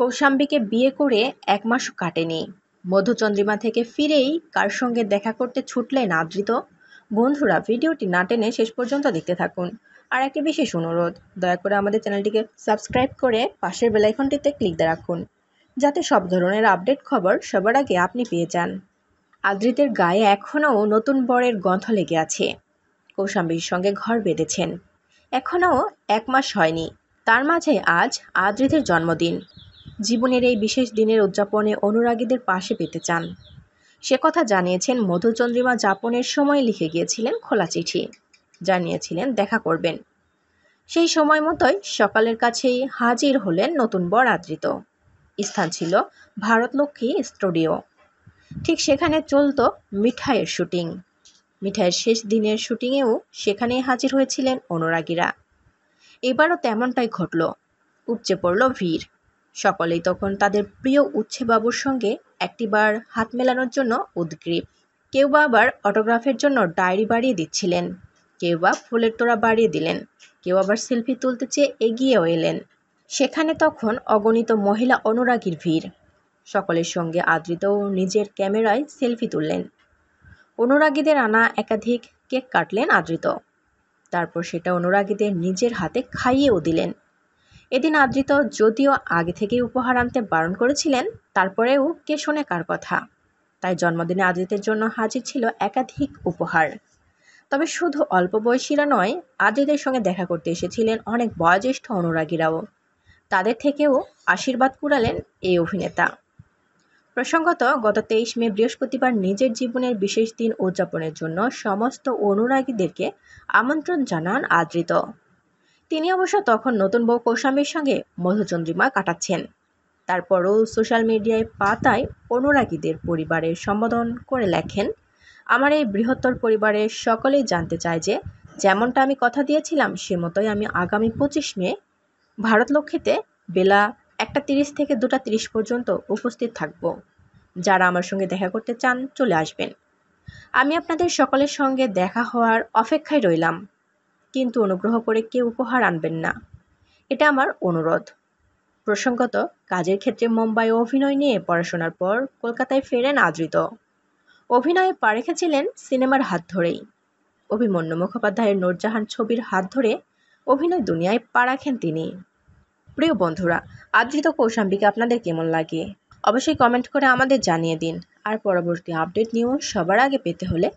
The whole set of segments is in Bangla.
কৌশাম্বীকে বিয়ে করে ১ মাসও কাটেনি। মধুচন্দ্রিমা থেকে ফিরেই কার সঙ্গে দেখা করতে ছুটলেন আদৃত? বন্ধুরা, ভিডিওটি না টেনে শেষ পর্যন্ত দেখতে থাকুন। আর একটি বিশেষ অনুরোধ, দয়া করে আমাদের চ্যানেলটিকে সাবস্ক্রাইব করে পাশের বেল আইকনটিতে ক্লিক দিয়ে রাখুন, যাতে সব ধরনের আপডেট খবর সবার আগে আপনি পেয়ে যান। আদৃতের গায়ে এখনও নতুন বরের গন্ধ লেগে আছে। কৌশাম্বীর সঙ্গে ঘর বেঁধেছেন, এখনও ১ মাস হয়নি। তার মাঝে আজ আদৃতের জন্মদিন। জীবনের এই বিশেষ দিনের উদযাপনে অনুরাগীদের পাশে পেতে চান, সে কথা জানিয়েছেন। মধুচন্দ্রিমা যাপনের সময় লিখে গিয়েছিলেন খোলা চিঠি, জানিয়েছিলেন দেখা করবেন। সেই সময় মতোই সকালের কাছেই হাজির হলেন নতুন বর আদৃত। স্থান ছিল ভারতলক্ষ্মী স্টুডিও। ঠিক সেখানে চলত মিঠাইয়ের শুটিং। মিঠাইয়ের শেষ দিনের শুটিংয়েও সেখানেই হাজির হয়েছিলেন অনুরাগীরা। এবারও তেমনটাই ঘটল। উপচে পড়ল ভিড়। সকলেই তখন তাদের প্রিয় উচ্ছেবাবুর সঙ্গে একটিবার হাত মেলানোর জন্য উদগ্রীব। কেউ বা আবার অটোগ্রাফের জন্য ডায়েরি বাড়িয়ে দিচ্ছিলেন, কেউ বা ফুলের তোড়া বাড়িয়ে দিলেন, কেউ আবার সেলফি তুলতে চেয়ে এগিয়েও এলেন। সেখানে তখন অগণিত মহিলা অনুরাগীর ভিড়। সকলের সঙ্গে আদৃতও নিজের ক্যামেরায় সেলফি তুললেন। অনুরাগীদের আনা একাধিক কেক কাটলেন আদৃত। তারপর সেটা অনুরাগীদের নিজের হাতে খাইয়েও দিলেন। এদিন আদৃত যদিও আগে থেকেই উপহার আনতে বারণ করেছিলেন, তারপরেও কে শোনে কার কথা। তাই জন্মদিনে আদৃতের জন্য হাজির ছিল একাধিক উপহার। তবে শুধু অল্প বয়সীরা নয়, আদৃতের সঙ্গে দেখা করতে এসেছিলেন অনেক বয়োজ্যেষ্ঠ অনুরাগীরাও। তাদের থেকেও আশীর্বাদ কুড়ালেন এই অভিনেতা। প্রসঙ্গত, গত ২৩ মে বৃহস্পতিবার নিজের জীবনের বিশেষ দিন উদযাপনের জন্য সমস্ত অনুরাগীদেরকে আমন্ত্রণ জানান আদৃত। তিনি অবশ্য তখন নতুন বউ কৌশাম্বীর সঙ্গে মধুচন্দ্রিমা কাটাচ্ছেন। তারপরও সোশ্যাল মিডিয়ায় পাতায় অনুরাগীদের পরিবারের সম্বোধন করে লেখেন, আমার এই বৃহত্তর পরিবারের সকলেই জানতে চায় যে যেমনটা আমি কথা দিয়েছিলাম সে মতোই আমি আগামী ২৫ মে ভারতলক্ষ্মীতে বেলা ১টা ৩০ থেকে ২টা ৩০ পর্যন্ত উপস্থিত থাকব। যারা আমার সঙ্গে দেখা করতে চান চলে আসবেন। আমি আপনাদের সকলের সঙ্গে দেখা হওয়ার অপেক্ষায় রইলাম, কিন্তু অনুগ্রহ করে কেউ উপহার আনবেন না, এটা আমার অনুরোধ। প্রসঙ্গত, কাজের ক্ষেত্রে মুম্বাই অভিনয় নিয়ে পড়াশোনার পর কলকাতায় ফেরেন আদৃত। অভিনয়ে পা রেখেছিলেন সিনেমার হাত ধরেই। অভিমন্যু মুখোপাধ্যায়ের নূরজাহান ছবির হাত ধরে অভিনয় দুনিয়ায় পা রাখেন তিনি। প্রিয় বন্ধুরা, আদৃত কৌশাম্বীকে আপনাদের কেমন লাগে অবশ্যই কমেন্ট করে আমাদের জানিয়ে দিন। আর পরবর্তী আপডেট নিউজ সবার আগে পেতে হলে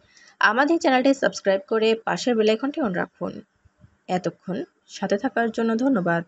আমাদের চ্যানেলটি সাবস্ক্রাইব করে পাশের বেল আইকনটি অন রাখুন। এতক্ষণ সাথে থাকার জন্য ধন্যবাদ।